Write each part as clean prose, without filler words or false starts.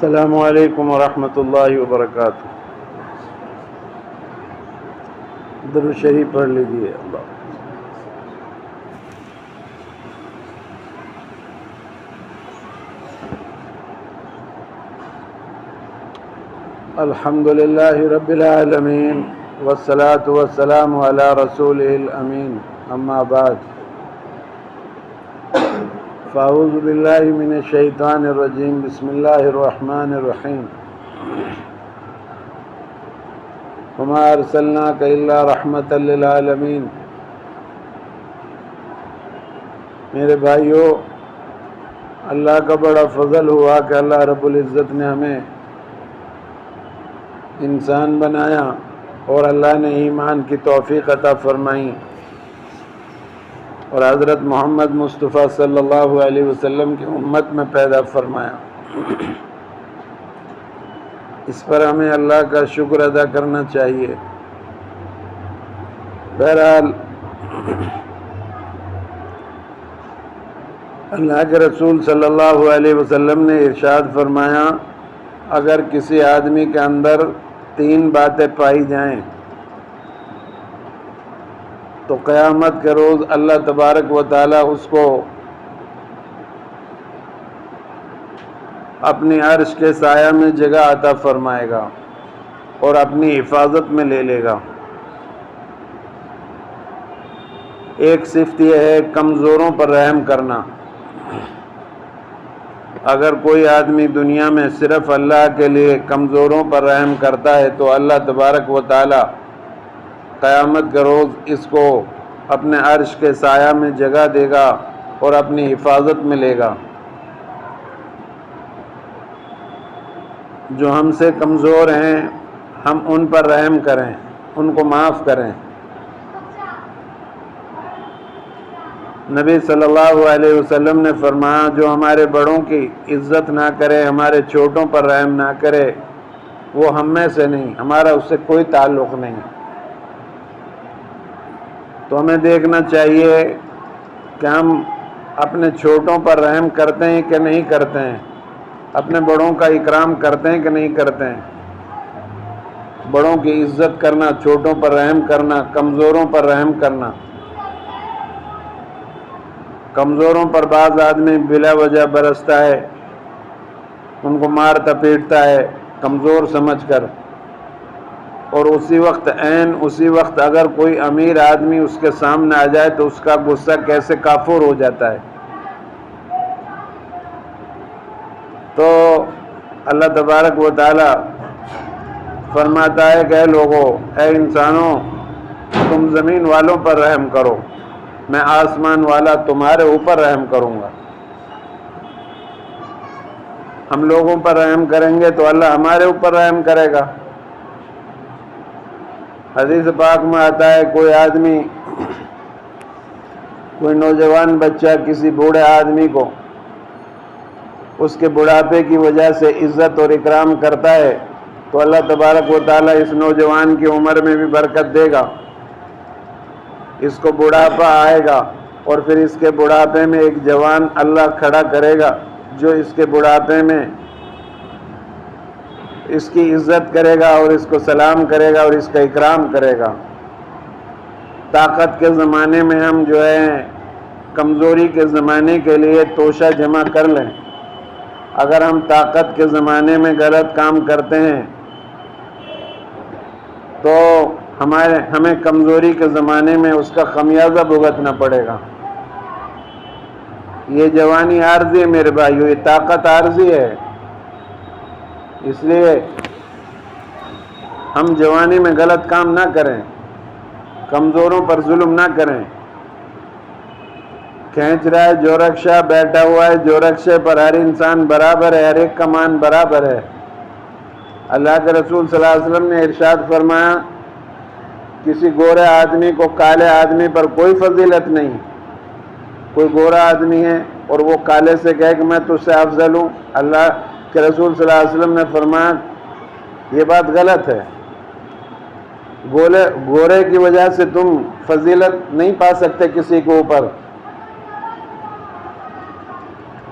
السلام علیکم ورحمۃ اللہ وبرکاتہ۔ درود شریف پڑھ لیجیے۔ الحمد للہ رب العالمین والصلاة والسلام علی رسولہ الامین، اما بعد فاعوذ باللہ من الشیطان الرجیم، بسم اللہ الرحمن الرحیم۔ وما ارسلناک الا رحمۃ للعالمین۔ میرے بھائیو، اللہ کا بڑا فضل ہوا کہ اللہ رب العزت نے ہمیں انسان بنایا اور اللہ نے ایمان کی توفیق عطا فرمائی اور حضرت محمد مصطفیٰ صلی اللہ علیہ وسلم کی امت میں پیدا فرمایا۔ اس پر ہمیں اللہ کا شکر ادا کرنا چاہیے۔ بہرحال اللہ کے رسول صلی اللہ علیہ وسلم نے ارشاد فرمایا، اگر کسی آدمی کے اندر 3 باتیں پائی جائیں تو قیامت کے روز اللہ تبارک و تعالیٰ اس کو اپنی عرش کے سایہ میں جگہ عطا فرمائے گا اور اپنی حفاظت میں لے لے گا۔ ایک صفت یہ ہے کمزوروں پر رحم کرنا۔ اگر کوئی آدمی دنیا میں صرف اللہ کے لیے کمزوروں پر رحم کرتا ہے تو اللہ تبارک و تعالی قیامت کے روز اس کو اپنے عرش کے سایہ میں جگہ دے گا اور اپنی حفاظت میں لے گا۔ جو ہم سے کمزور ہیں ہم ان پر رحم کریں، ان کو معاف کریں۔ نبی صلی اللہ علیہ وسلم نے فرمایا، جو ہمارے بڑوں کی عزت نہ کرے، ہمارے چھوٹوں پر رحم نہ کرے، وہ ہم میں سے نہیں، ہمارا اس سے کوئی تعلق نہیں۔ تو ہمیں دیکھنا چاہیے کہ ہم اپنے چھوٹوں پر رحم کرتے ہیں کہ نہیں کرتے ہیں، اپنے بڑوں کا اکرام کرتے ہیں کہ نہیں کرتے ہیں۔ بڑوں کی عزت کرنا، چھوٹوں پر رحم کرنا، کمزوروں پر رحم کرنا۔ کمزوروں پر بعض آدمی بلا وجہ برستا ہے، ان کو مارتا پیٹتا ہے کمزور سمجھ کر، اور اسی وقت اگر کوئی امیر آدمی اس کے سامنے آ جائے تو اس کا غصہ کیسے کافور ہو جاتا ہے۔ تو اللہ تبارک و تعالی فرماتا ہے کہ اے لوگو، اے انسانوں، تم زمین والوں پر رحم کرو، میں آسمان والا تمہارے اوپر رحم کروں گا۔ ہم لوگوں پر رحم کریں گے تو اللہ ہمارے اوپر رحم کرے گا۔ حدیث پاک میں آتا ہے، کوئی آدمی، کوئی نوجوان بچہ کسی بوڑھے آدمی کو اس کے بڑھاپے کی وجہ سے عزت اور اکرام کرتا ہے تو اللہ تبارک و تعالیٰ اس نوجوان کی عمر میں بھی برکت دے گا۔ اس کو بڑھاپا آئے گا اور پھر اس کے بڑھاپے میں ایک جوان اللہ کھڑا کرے گا جو اس کے بڑھاپے میں اس کی عزت کرے گا اور اس کو سلام کرے گا اور اس کا اکرام کرے گا۔ طاقت کے زمانے میں ہم جو ہے کمزوری کے زمانے کے لیے توشہ جمع کر لیں۔ اگر ہم طاقت کے زمانے میں غلط کام کرتے ہیں تو ہمیں کمزوری کے زمانے میں اس کا خمیازہ بھگتنا پڑے گا۔ یہ جوانی عارضی ہے میرے بھائیو، یہ طاقت عارضی ہے۔ اس لیے ہم جوانی میں غلط کام نہ کریں، کمزوروں پر ظلم نہ کریں۔ کھینچ رہا ہے جو رکشہ، بیٹھا ہوا ہے جو رکشے پر، ہر انسان برابر ہے، ہر ایک کا مان برابر ہے۔ اللہ کے رسول صلی اللہ علیہ وسلم نے ارشاد فرمایا، کسی گورے آدمی کو کالے آدمی پر کوئی فضیلت نہیں۔ کوئی گورا آدمی ہے اور وہ کالے سے کہے کہ میں تجھ سے افضل ہوں، اللہ کے رسول صلی اللہ علیہ وسلم نے فرمایا یہ بات غلط ہے۔ گورے کی وجہ سے تم فضیلت نہیں پا سکتے کسی کے اوپر۔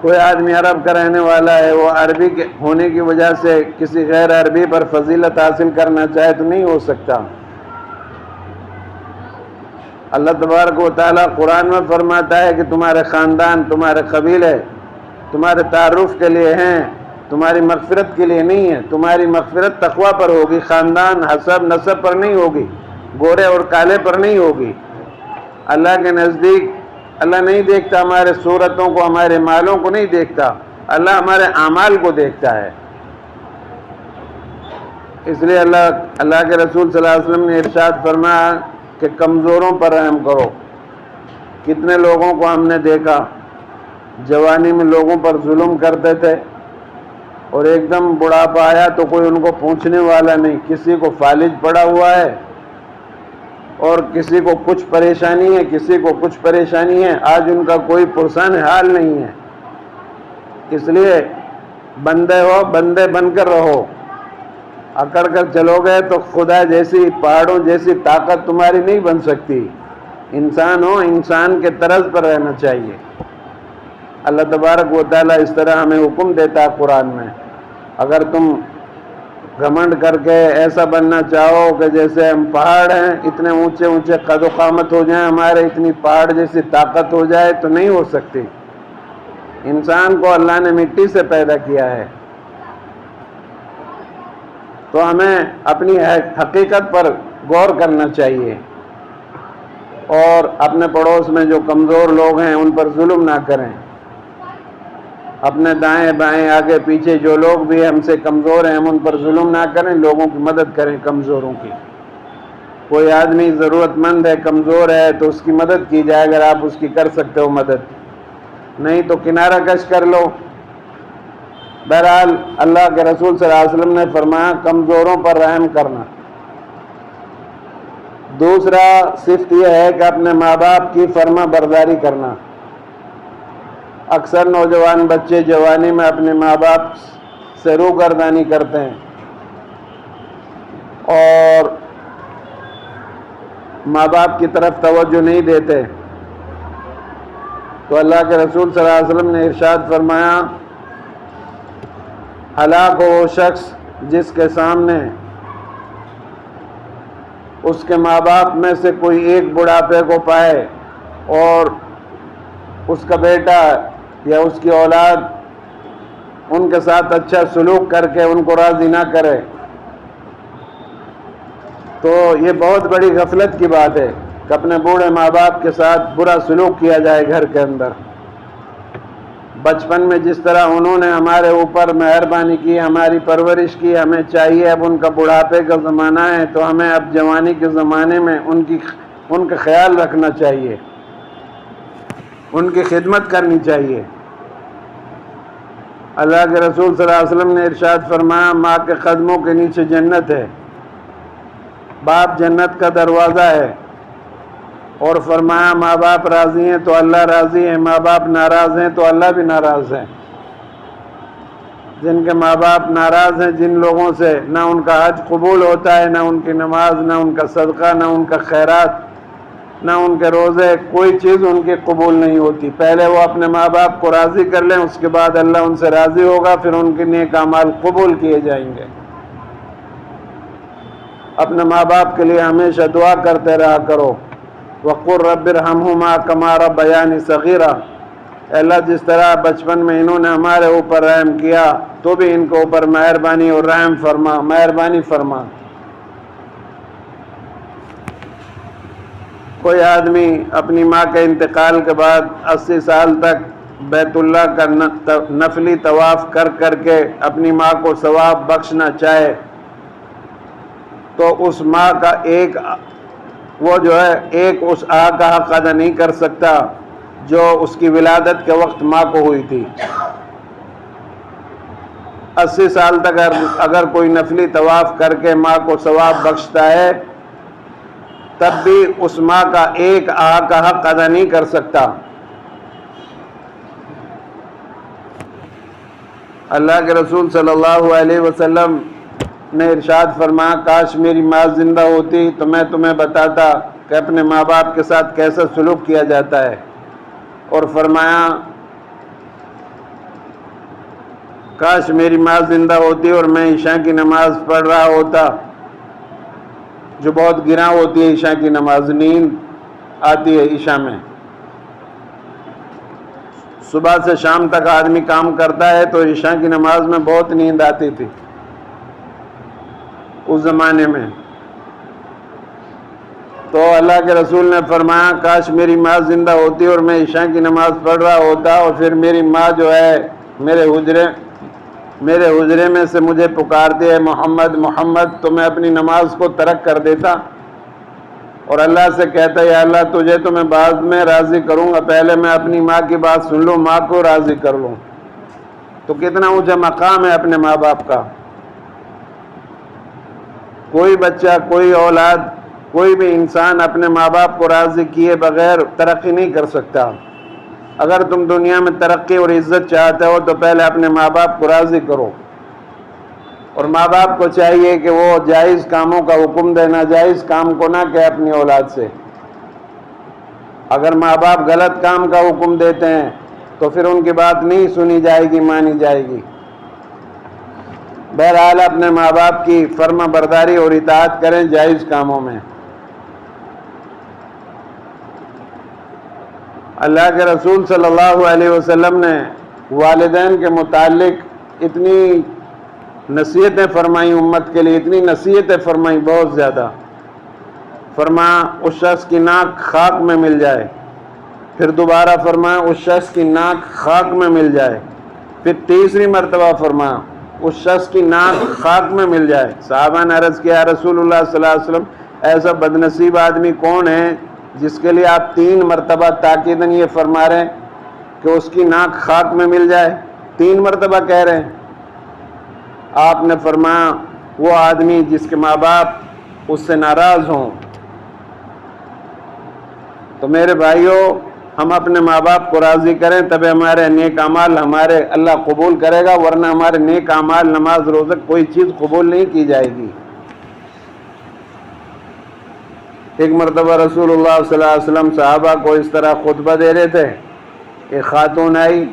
کوئی آدمی عرب کا رہنے والا ہے، وہ عربی کے ہونے کی وجہ سے کسی غیر عربی پر فضیلت حاصل کرنا چاہے تو نہیں ہو سکتا۔ اللہ تبارک و تعالیٰ قرآن میں فرماتا ہے کہ تمہارے خاندان، تمہارے قبیلے تمہارے تعارف کے لیے ہیں، تمہاری مغفرت کے لیے نہیں ہے۔ تمہاری مغفرت تقوی پر ہوگی، خاندان، حسب، نسب پر نہیں ہوگی، گورے اور کالے پر نہیں ہوگی۔ اللہ کے نزدیک اللہ نہیں دیکھتا ہمارے صورتوں کو، ہمارے مالوں کو نہیں دیکھتا، اللہ ہمارے اعمال کو دیکھتا ہے۔ اس لیے اللہ کے رسول صلی اللہ علیہ وسلم نے ارشاد فرمایا کہ کمزوروں پر رحم کرو۔ کتنے لوگوں کو ہم نے دیکھا جوانی میں لوگوں پر ظلم کرتے تھے، اور ایک دم بڑھاپا آیا تو کوئی ان کو پوچھنے والا نہیں، کسی کو فالج پڑا ہوا ہے اور کسی کو کچھ پریشانی ہے، کسی کو کچھ پریشانی ہے، آج ان کا کوئی پرسان حال نہیں ہے۔ اس لیے بندے ہو، بندے بن کر رہو۔ اکڑ کر چلو گے تو خدا جیسی، پہاڑوں جیسی طاقت تمہاری نہیں بن سکتی۔ انسان ہو، انسان کے طرز پر رہنا چاہیے۔ اللہ تبارک و تعالیٰ اس طرح ہمیں حکم دیتا ہے قرآن میں، اگر تم گھمنڈ کر کے ایسا بننا چاہو کہ جیسے ہم پہاڑ ہیں، اتنے اونچے اونچے قد و قامت ہو جائیں ہمارے، اتنی پہاڑ جیسی طاقت ہو جائے، تو نہیں ہو سکتی۔ انسان کو اللہ نے مٹی سے پیدا کیا ہے، تو ہمیں اپنی حقیقت پر غور کرنا چاہیے، اور اپنے پڑوس میں جو کمزور لوگ ہیں ان پر ظلم نہ کریں۔ اپنے دائیں بائیں آگے پیچھے جو لوگ بھی ہم سے کمزور ہیں ہم ان پر ظلم نہ کریں، لوگوں کی مدد کریں، کمزوروں کی۔ کوئی آدمی ضرورت مند ہے، کمزور ہے، تو اس کی مدد کی جائے اگر آپ اس کی کر سکتے ہو مدد، نہیں تو کنارہ کش کر لو۔ بہرحال اللہ کے رسول صلی اللہ علیہ وسلم نے فرمایا کمزوروں پر رحم کرنا۔ دوسرا صفت یہ ہے کہ اپنے ماں باپ کی فرما برداری کرنا۔ اکثر نوجوان بچے جوانی میں اپنے ماں باپ سے روگردانی کرتے ہیں اور ماں باپ کی طرف توجہ نہیں دیتے، تو اللہ کے رسول صلی اللہ علیہ وسلم نے ارشاد فرمایا ہلاک ہو وہ شخص جس کے سامنے اس کے ماں باپ میں سے کوئی ایک بڑھاپے کو پائے اور اس کا بیٹا یا اس کی اولاد ان کے ساتھ اچھا سلوک کر کے ان کو راضی نہ کرے، تو یہ بہت بڑی غفلت کی بات ہے کہ اپنے بوڑھے ماں باپ کے ساتھ برا سلوک کیا جائے گھر کے اندر۔ بچپن میں جس طرح انہوں نے ہمارے اوپر مہربانی کی، ہماری پرورش کی، ہمیں چاہیے اب ان کا بڑھاپے کا زمانہ ہے تو ہمیں اب جوانی کے زمانے میں ان کا خیال رکھنا چاہیے، ان کی خدمت کرنی چاہیے۔ اللہ کے رسول صلی اللہ علیہ وسلم نے ارشاد فرمایا ماں کے قدموں کے نیچے جنت ہے، باپ جنت کا دروازہ ہے، اور فرمایا ماں باپ راضی ہیں تو اللہ راضی ہے، ماں باپ ناراض ہیں تو اللہ بھی ناراض ہے۔ جن کے ماں باپ ناراض ہیں جن لوگوں سے، نہ ان کا حج قبول ہوتا ہے، نہ ان کی نماز، نہ ان کا صدقہ، نہ ان کا خیرات، نہ ان کے روزے، کوئی چیز ان کی قبول نہیں ہوتی۔ پہلے وہ اپنے ماں باپ کو راضی کر لیں، اس کے بعد اللہ ان سے راضی ہوگا، پھر ان کے نیک اعمال قبول کیے جائیں گے۔ اپنے ماں باپ کے لیے ہمیشہ دعا کرتے رہا کرو، وَقُلْ رَبِّ ارْحَمْهُمَا كَمَا رَبَّيَانِي صَغِيرًا، اے اللہ جس طرح بچپن میں انہوں نے ہمارے اوپر رحم کیا تو بھی ان کے اوپر مہربانی اور رحم فرما، مہربانی فرما۔ کوئی آدمی اپنی ماں کے انتقال کے بعد 80 سال تک بیت اللہ کا نفلی طواف کر کر کے اپنی ماں کو ثواب بخشنا چاہے تو اس ماں کا وہ جو ہے ایک اس آہ کا حق ادا نہیں کر سکتا جو اس کی ولادت کے وقت ماں کو ہوئی تھی۔ 80 سال تک اگر کوئی نفلی طواف کر کے ماں کو ثواب بخشتا ہے تب بھی اس ماں کا ایک آہ کا حق ادا نہیں کر سکتا۔ اللہ کے رسول صلی اللہ علیہ وسلم نے ارشاد فرمایا کاش میری ماں زندہ ہوتی تو میں تمہیں بتاتا کہ اپنے ماں باپ کے ساتھ کیسا سلوک کیا جاتا ہے، اور فرمایا کاش میری ماں زندہ ہوتی اور میں عشاء کی نماز پڑھ رہا ہوتا، جو بہت گراں ہوتی ہے عشاء کی نماز، نیند آتی ہے عشاء میں۔ صبح سے شام تک آدمی کام کرتا ہے تو عشاء کی نماز میں بہت نیند آتی تھی اس زمانے میں۔ تو اللہ کے رسول نے فرمایا کاش میری ماں زندہ ہوتی اور میں عشاء کی نماز پڑھ رہا ہوتا، اور پھر میری ماں جو ہے میرے حجرے میں سے مجھے پکارتی ہے محمد محمد، تو میں اپنی نماز کو ترک کر دیتا اور اللہ سے کہتا یا اللہ تجھے تو میں بعد میں راضی کروں گا، پہلے میں اپنی ماں کی بات سن لوں، ماں کو راضی کر لوں۔ تو کتنا اونچا مقام ہے اپنے ماں باپ کا۔ کوئی بچہ، کوئی اولاد، کوئی بھی انسان اپنے ماں باپ کو راضی کیے بغیر ترقی نہیں کر سکتا۔ اگر تم دنیا میں ترقی اور عزت چاہتے ہو تو پہلے اپنے ماں باپ کو راضی کرو، اور ماں باپ کو چاہیے کہ وہ جائز کاموں کا حکم دے، ناجائز کام کو نہ کہے اپنی اولاد سے۔ اگر ماں باپ غلط کام کا حکم دیتے ہیں تو پھر ان کی بات نہیں سنی جائے گی، مانی جائے گی۔ بہرحال اپنے ماں باپ کی فرما برداری اور اطاعت کریں جائز کاموں میں۔ اللہ کے رسول صلی اللہ علیہ وسلم نے والدین کے متعلق اتنی نصیحتیں فرمائیں امت کے لیے، اتنی نصیحتیں فرمائیں، بہت زیادہ۔ فرمایا اس شخص کی ناک خاک میں مل جائے، پھر دوبارہ فرمایا اس شخص کی ناک خاک میں مل جائے، پھر تیسری مرتبہ فرمایا اس شخص کی ناک خاک میں مل جائے۔ صحابہ نے عرض کیا رسول اللہ صلی اللہ علیہ وسلم ایسا بدنصیب آدمی کون ہے جس کے لیے آپ 3 مرتبہ تاکیداً یہ فرما رہے ہیں کہ اس کی ناک خاک میں مل جائے، 3 مرتبہ کہہ رہے ہیں۔ آپ نے فرمایا وہ آدمی جس کے ماں باپ اس سے ناراض ہوں۔ تو میرے بھائیوں، ہم اپنے ماں باپ کو راضی کریں تبھی ہمارے نیک اعمال ہمارے اللہ قبول کرے گا، ورنہ ہمارے نیک اعمال نماز روزہ کوئی چیز قبول نہیں کی جائے گی۔ ایک مرتبہ رسول اللہ صلی اللہ علیہ وسلم صحابہ کو اس طرح خطبہ دے رہے تھے، ایک خاتون آئی،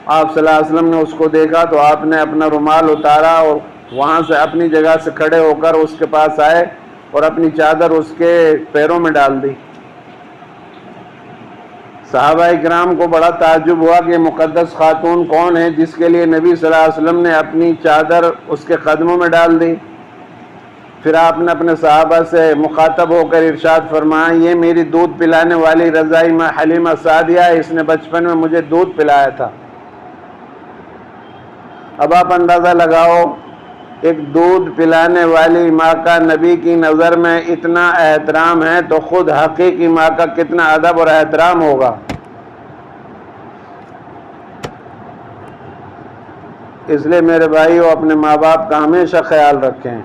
آپ صلی اللہ علیہ وسلم نے اس کو دیکھا تو آپ نے اپنا رومال اتارا اور وہاں سے اپنی جگہ سے کھڑے ہو کر اس کے پاس آئے اور اپنی چادر اس کے پیروں میں ڈال دی۔ صحابہ اکرام کو بڑا تعجب ہوا کہ مقدس خاتون کون ہے جس کے لیے نبی صلی اللہ علیہ وسلم نے اپنی چادر اس کے قدموں میں ڈال دی۔ پھر آپ نے اپنے صحابہ سے مخاطب ہو کر ارشاد فرمایا یہ میری دودھ پلانے والی رضائی ماں حلیمہ سعدیہ ہے، اس نے بچپن میں مجھے دودھ پلایا تھا۔ اب آپ اندازہ لگاؤ، ایک دودھ پلانے والی ماں کا نبی کی نظر میں اتنا احترام ہے تو خود حقیقی ماں کا کتنا ادب اور احترام ہوگا۔ اس لیے میرے بھائیو اپنے ماں باپ کا ہمیشہ خیال رکھیں۔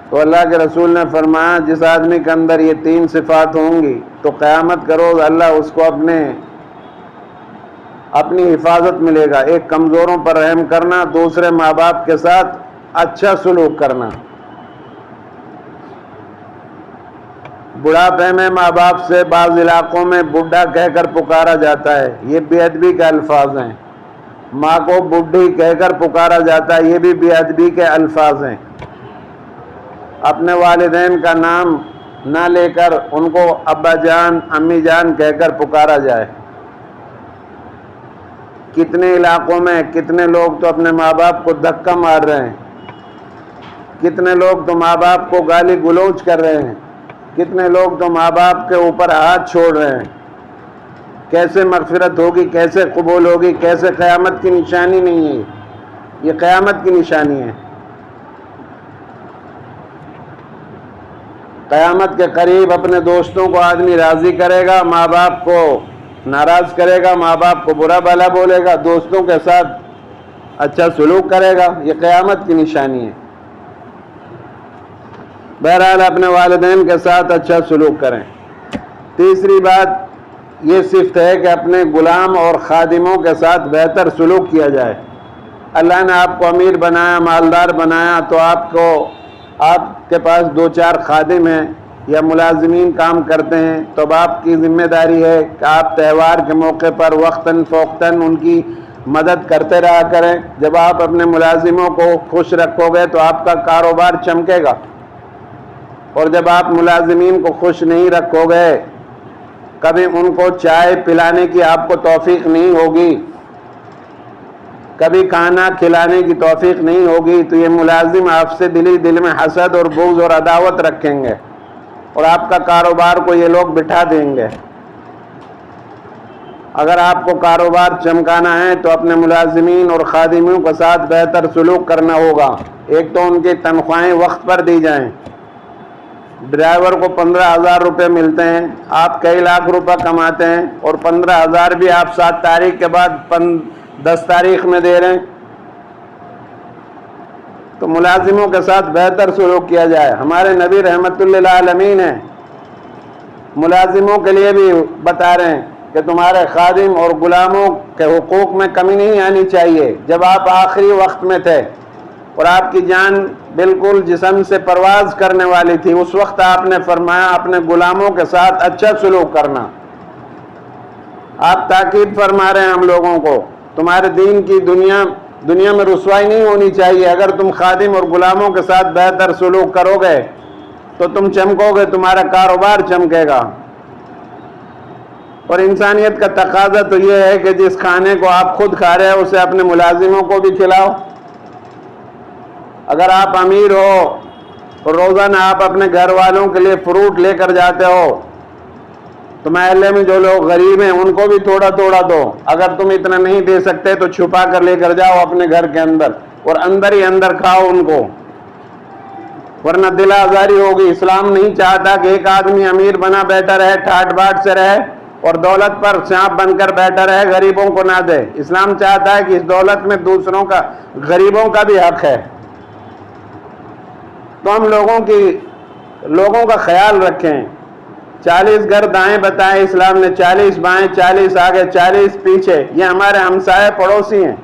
تو اللہ کے رسول نے فرمایا جس آدمی کے اندر یہ 3 صفات ہوں گی تو قیامت کا روز اللہ اس کو اپنی حفاظت ملے گا۔ ایک کمزوروں پر رحم کرنا، دوسرے ماں باپ کے ساتھ اچھا سلوک کرنا۔ بڑھاپے میں ماں باپ سے بعض علاقوں میں بڈھا کہہ کر پکارا جاتا ہے، یہ بے ادبی کے الفاظ ہیں۔ ماں کو بڈھی کہہ کر پکارا جاتا ہے، یہ بھی بے ادبی کے الفاظ ہیں۔ اپنے والدین کا نام نہ لے کر ان کو ابا جان امی جان کہہ کر پکارا جائے۔ کتنے علاقوں میں کتنے لوگ تو اپنے ماں باپ کو دھکا مار رہے ہیں، کتنے لوگ تو ماں باپ کو گالی گلوچ کر رہے ہیں، کتنے لوگ تو ماں باپ کے اوپر ہاتھ چھوڑ رہے ہیں۔ کیسے مغفرت ہوگی، کیسے قبول ہوگی، کیسے قیامت کی نشانی نہیں ہے، یہ قیامت کی نشانی ہے۔ قیامت کے قریب اپنے دوستوں کو آدمی راضی کرے گا، ماں باپ کو ناراض کرے گا، ماں باپ کو برا بھلا بولے گا، دوستوں کے ساتھ اچھا سلوک کرے گا، یہ قیامت کی نشانی ہے۔ بہرحال اپنے والدین کے ساتھ اچھا سلوک کریں۔ تیسری بات یہ صفت ہے کہ اپنے غلام اور خادموں کے ساتھ بہتر سلوک کیا جائے۔ اللہ نے آپ کو امیر بنایا، مالدار بنایا، تو آپ کے پاس 2-4 خادم ہیں یا ملازمین کام کرتے ہیں، تو اب آپ کی ذمہ داری ہے کہ آپ تہوار کے موقع پر وقتاً فوقتاً ان کی مدد کرتے رہا کریں. جب آپ اپنے ملازموں کو خوش رکھو گے تو آپ کا کاروبار چمکے گا، اور جب آپ ملازمین کو خوش نہیں رکھو گے، کبھی ان کو چائے پلانے کی آپ کو توفیق نہیں ہوگی، کبھی کھانا کھلانے کی توفیق نہیں ہوگی، تو یہ ملازم آپ سے دل میں حسد اور بغض اور عداوت رکھیں گے، اور آپ کا کاروبار کو یہ لوگ بٹھا دیں گے. اگر آپ کو کاروبار چمکانا ہے تو اپنے ملازمین اور خادموں کے ساتھ بہتر سلوک کرنا ہوگا. ایک تو ان کی تنخواہیں وقت پر دی جائیں. ڈرائیور کو 15,000 روپے ملتے ہیں، آپ کئی لاکھ روپے کماتے ہیں، اور 15,000 بھی آپ 7 تاریخ کے بعد 10 تاریخ میں دے رہے ہیں. تو ملازموں کے ساتھ بہتر سلوک کیا جائے. ہمارے نبی رحمت للعالمین ہیں، ملازموں کے لیے بھی بتا رہے ہیں کہ تمہارے خادم اور غلاموں کے حقوق میں کمی نہیں آنی چاہیے. جب آپ آخری وقت میں تھے اور آپ کی جان بالکل جسم سے پرواز کرنے والی تھی، اس وقت آپ نے فرمایا اپنے غلاموں کے ساتھ اچھا سلوک کرنا. آپ تاکید فرما رہے ہیں ہم لوگوں کو، تمہارے دین کی دنیا میں رسوائی نہیں ہونی چاہیے. اگر تم خادم اور غلاموں کے ساتھ بہتر سلوک کرو گے تو تم چمکو گے، تمہارا کاروبار چمکے گا. اور انسانیت کا تقاضا تو یہ ہے کہ جس کھانے کو آپ خود کھا رہے ہو اسے اپنے ملازموں کو بھی کھلاؤ. اگر آپ امیر ہو اور روزانہ آپ اپنے گھر والوں کے لیے فروٹ لے کر جاتے ہو تو محلے میں جو لوگ غریب ہیں ان کو بھی تھوڑا تھوڑا دو. اگر تم اتنا نہیں دے سکتے تو چھپا کر لے کر جاؤ اپنے گھر کے اندر، اور اندر ہی اندر کھاؤ ان کو، ورنہ دل آزاری ہوگی. اسلام نہیں چاہتا کہ ایک آدمی امیر بنا بیٹھا رہے، ٹھاٹ باٹ سے رہے اور دولت پر سانپ بن کر بیٹھا رہے، غریبوں کو نہ دے. اسلام چاہتا ہے کہ اس دولت میں دوسروں کا، غریبوں کا بھی حق ہے. تو ہم لوگوں کا خیال رکھیں. 40 گھر دائیں بتائیں اسلام نے، 40 بائیں، 40 آگے، 40 پیچھے. یہ ہمارے ہمسائے پڑوسی ہیں.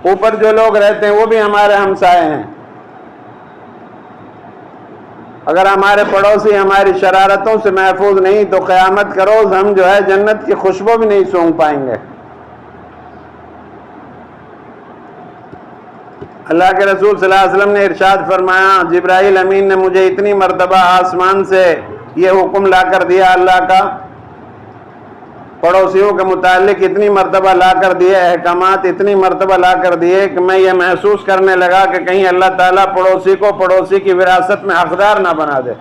اوپر جو لوگ رہتے ہیں وہ بھی ہمارے ہمسائے ہیں. اگر ہمارے پڑوسی ہماری شرارتوں سے محفوظ نہیں تو قیامت کا روز ہم جو ہے جنت کی خوشبو بھی نہیں سونگھ پائیں گے. اللہ کے رسول صلی اللہ علیہ وسلم نے ارشاد فرمایا، جبرائیل امین نے مجھے اتنی مرتبہ آسمان سے یہ حکم لا کر دیا، اللہ کا پڑوسیوں کے متعلق اتنی مرتبہ لا کر دیے، احکامات اتنی مرتبہ لا کر دیے کہ میں یہ محسوس کرنے لگا کہ کہیں اللہ تعالیٰ پڑوسی کو پڑوسی کی وراثت میں حقدار نہ بنا دے.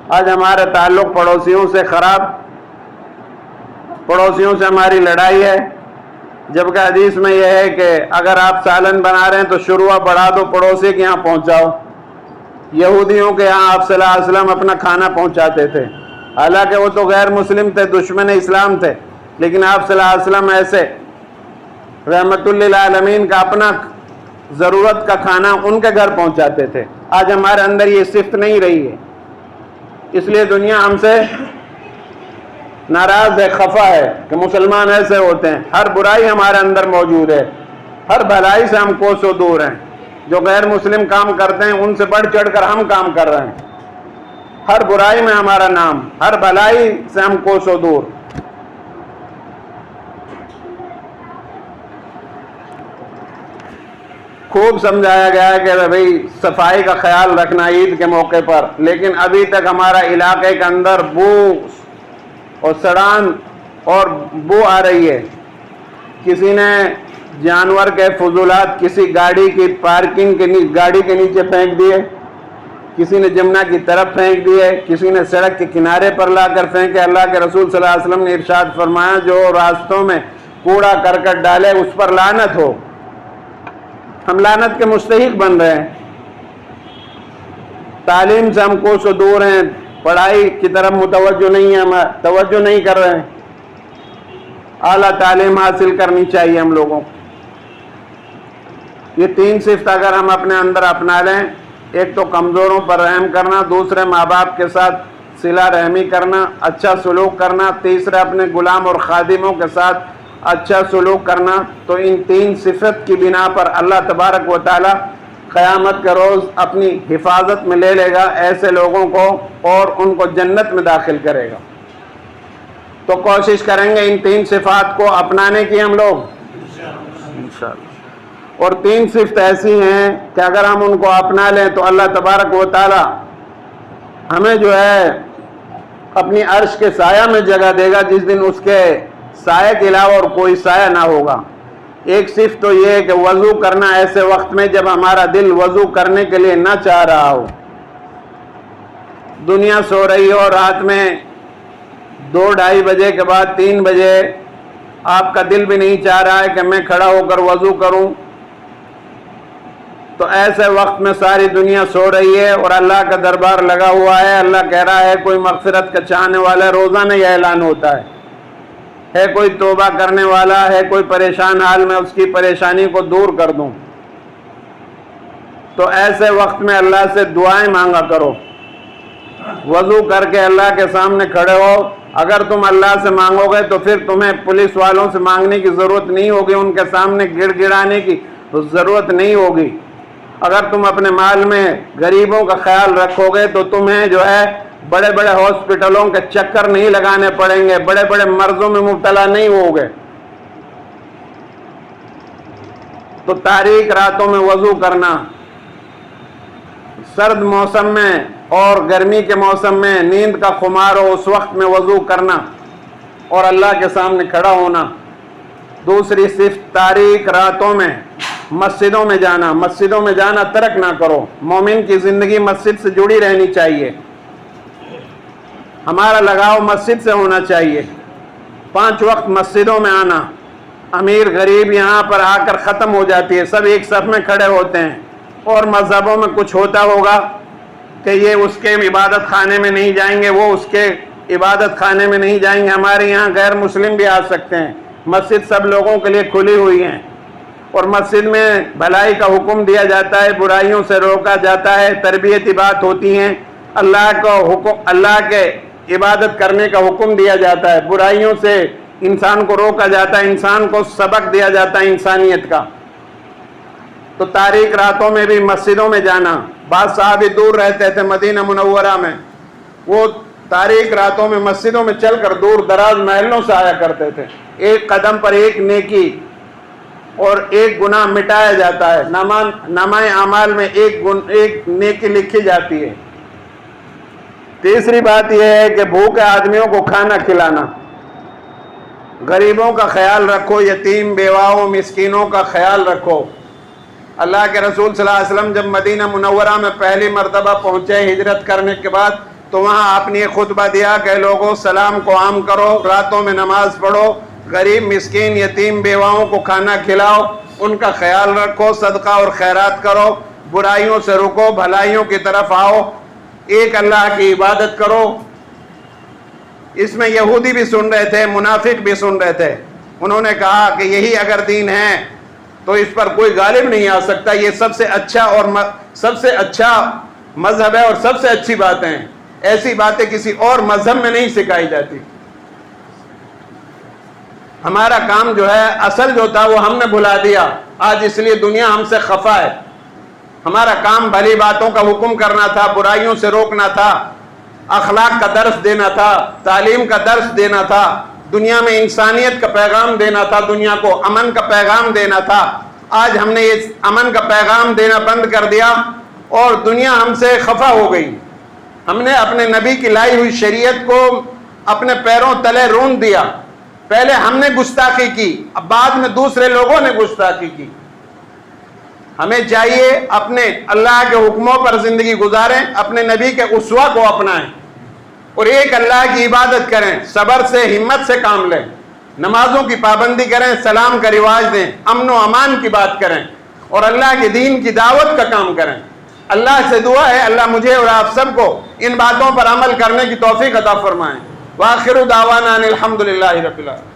آج ہمارے تعلق پڑوسیوں سے خراب، پڑوسیوں سے ہماری لڑائی ہے. جبکہ حدیث میں یہ ہے کہ اگر آپ سالن بنا رہے ہیں تو شروع بڑھا دو، پڑوسی کے یہاں پہنچاؤ. یہودیوں کے یہاں آپ صلی اللہ علیہ وسلم اپنا کھانا پہنچاتے تھے، حالانکہ وہ تو غیر مسلم تھے، دشمن اسلام تھے، لیکن آپ صلی اللہ علیہ وسلم ایسے رحمت للعالمین کا اپنا ضرورت کا کھانا ان کے گھر پہنچاتے تھے. آج ہمارے اندر یہ صفت نہیں رہی ہے، اس لیے دنیا ہم سے ناراض ہے، خفا ہے کہ مسلمان ایسے ہوتے ہیں. ہر برائی ہمارے اندر موجود ہے، ہر بھلائی سے ہم کوسوں دور ہیں. جو غیر مسلم کام کرتے ہیں ان سے بڑھ چڑھ کر ہم کام کر رہے ہیں. ہر برائی میں ہمارا نام، ہر بھلائی سے ہم کوسوں دور. خوب سمجھایا گیا ہے کہ بھئی صفائی کا خیال رکھنا عید کے موقع پر، لیکن ابھی تک ہمارا علاقے کے اندر بو اور سڑان اور بو آ رہی ہے. کسی نے جانور کے فضولات کسی گاڑی کی پارکنگ کے گاڑی کے نیچے پھینک دیے، کسی نے جمنا کی طرف پھینک دیے، کسی نے سڑک کے کنارے پر لا کر پھینکے. اللہ کے رسول صلی اللہ علیہ وسلم نے ارشاد فرمایا، جو راستوں میں کوڑا کرکٹ ڈالے اس پر لعنت ہو. ہم لعنت کے مستحق بن رہے ہیں. تعلیم سے ہم کوسوں دور ہیں، پڑھائی کی طرف متوجہ نہیں ہیں، توجہ نہیں کر رہے ہیں. اعلیٰ تعلیم حاصل کرنی چاہیے ہم لوگوں کو. یہ 3 صفت اگر ہم اپنے اندر اپنا لیں، ایک تو کمزوروں پر رحم کرنا، دوسرے ماں باپ کے ساتھ صلہ رحمی کرنا، اچھا سلوک کرنا، تیسرے اپنے غلام اور خادموں کے ساتھ اچھا سلوک کرنا، تو ان 3 صفت کی بنا پر اللہ تبارک و تعالی قیامت کے روز اپنی حفاظت میں لے لے گا ایسے لوگوں کو اور ان کو جنت میں داخل کرے گا. تو کوشش کریں گے ان 3 صفات کو اپنانے کی ہم لوگ. اور 3 صفت ایسی ہیں کہ اگر ہم ان کو اپنا لیں تو اللہ تبارک و تعالی ہمیں جو ہے اپنی عرش کے سایہ میں جگہ دے گا، جس دن اس کے سایہ کے علاوہ اور کوئی سایہ نہ ہوگا۔ ایک صفت تو یہ ہے کہ وضو کرنا ایسے وقت میں جب ہمارا دل وضو کرنے کے لیے نہ چاہ رہا ہو، دنیا سو رہی ہو، رات میں 2-2:30 بجے کے بعد 3 بجے آپ کا دل بھی نہیں چاہ رہا ہے کہ میں کھڑا ہو کر وضو کروں، تو ایسے وقت میں ساری دنیا سو رہی ہے اور اللہ کا دربار لگا ہوا ہے، اللہ کہہ رہا ہے کوئی مغفرت کا چاہنے والا ہے، روزانہ یہ اعلان ہوتا ہے کوئی توبہ کرنے والا ہے، کوئی پریشان حال میں اس کی پریشانی کو دور کر دوں، تو ایسے وقت میں اللہ سے دعائیں مانگا کرو۔ وضو کر کے اللہ کے سامنے کھڑے ہو، اگر تم اللہ سے مانگو گے تو پھر تمہیں پولیس والوں سے مانگنے کی ضرورت نہیں ہوگی، ان کے سامنے گڑ گڑانے کی ضرورت نہیں ہوگی۔ اگر تم اپنے مال میں غریبوں کا خیال رکھو گے تو تمہیں جو ہے بڑے بڑے ہاسپٹلوں کے چکر نہیں لگانے پڑیں گے، بڑے بڑے مرضوں میں مبتلا نہیں ہوگے۔ تو تاریک راتوں میں وضو کرنا، سرد موسم میں اور گرمی کے موسم میں نیند کا خمار ہو اس وقت میں وضو کرنا اور اللہ کے سامنے کھڑا ہونا۔ دوسری صفت تاریک راتوں میں مسجدوں میں جانا، مسجدوں میں جانا ترک نہ کرو۔ مومن کی زندگی مسجد سے جڑی رہنی چاہیے، ہمارا لگاؤ مسجد سے ہونا چاہیے۔ 5 وقت مسجدوں میں آنا، امیر غریب یہاں پر آ کر ختم ہو جاتی ہے، سب ایک صف میں کھڑے ہوتے ہیں۔ اور مذہبوں میں کچھ ہوتا ہوگا کہ یہ اس کے عبادت خانے میں نہیں جائیں گے، وہ اس کے عبادت خانے میں نہیں جائیں گے۔ ہمارے یہاں غیر مسلم بھی آ سکتے ہیں، مسجد سب لوگوں کے لیے کھلی ہوئی ہیں، اور مسجد میں بھلائی کا حکم دیا جاتا ہے، برائیوں سے روکا جاتا ہے، تربیتی بات ہوتی ہیں، اللہ کا حکم، اللہ کے عبادت کرنے کا حکم دیا جاتا ہے، برائیوں سے انسان کو روکا جاتا ہے، انسان کو سبق دیا جاتا ہے انسانیت کا۔ تو تاریک راتوں میں بھی مسجدوں میں جانا، بعض صحابی دور رہتے تھے مدینہ منورہ میں، وہ تاریک راتوں میں مسجدوں میں چل کر دور دراز محلوں سے آیا کرتے تھے۔ ایک قدم پر ایک نیکی اور ایک گناہ مٹایا جاتا ہے، نامہ اعمال میں ایک نیکی لکھی جاتی ہے۔ تیسری بات یہ ہے کہ بھوکے آدمیوں کو کھانا کھلانا، غریبوں کا خیال رکھو، یتیم بیواؤں مسکینوں کا خیال رکھو۔ اللہ کے رسول صلی اللہ علیہ وسلم جب مدینہ منورہ میں پہلی مرتبہ پہنچے ہجرت کرنے کے بعد، تو وہاں آپ نے خطبہ دیا کہ لوگوں سلام کو عام کرو، راتوں میں نماز پڑھو، غریب مسکین یتیم بیواؤں کو کھانا کھلاؤ، ان کا خیال رکھو، صدقہ اور خیرات کرو، برائیوں سے رکو، بھلائیوں کی طرف آؤ، ایک اللہ کی عبادت کرو۔ اس میں یہودی بھی سن رہے تھے، منافق بھی سن رہے تھے، انہوں نے کہا کہ یہی اگر دین ہے تو اس پر کوئی غالب نہیں آ سکتا، یہ سب سے اچھا اور سب سے اچھا مذہب ہے اور سب سے اچھی باتیں ہیں، ایسی باتیں کسی اور مذہب میں نہیں سکھائی جاتی۔ ہمارا کام جو ہے اصل جو تھا وہ ہم نے بھلا دیا، آج اس لیے دنیا ہم سے خفا ہے۔ ہمارا کام بھلی باتوں کا حکم کرنا تھا، برائیوں سے روکنا تھا، اخلاق کا درس دینا تھا، تعلیم کا درس دینا تھا، دنیا میں انسانیت کا پیغام دینا تھا، دنیا کو امن کا پیغام دینا تھا۔ آج ہم نے اس امن کا پیغام دینا بند کر دیا اور دنیا ہم سے خفا ہو گئی۔ ہم نے اپنے نبی کی لائی ہوئی شریعت کو اپنے پیروں تلے رون دیا۔ پہلے ہم نے گستاخی کی، اب بعد میں دوسرے لوگوں نے گستاخی کی۔ ہمیں چاہیے اپنے اللہ کے حکموں پر زندگی گزاریں، اپنے نبی کے اسوہ کو اپنائیں اور ایک اللہ کی عبادت کریں، صبر سے ہمت سے کام لیں، نمازوں کی پابندی کریں، سلام کا رواج دیں، امن و امان کی بات کریں اور اللہ کے دین کی دعوت کا کام کریں۔ اللہ سے دعا ہے اللہ مجھے اور آپ سب کو ان باتوں پر عمل کرنے کی توفیق عطا فرمائیں۔ وآخر دعوانا ان الحمد للہ رب العالمین۔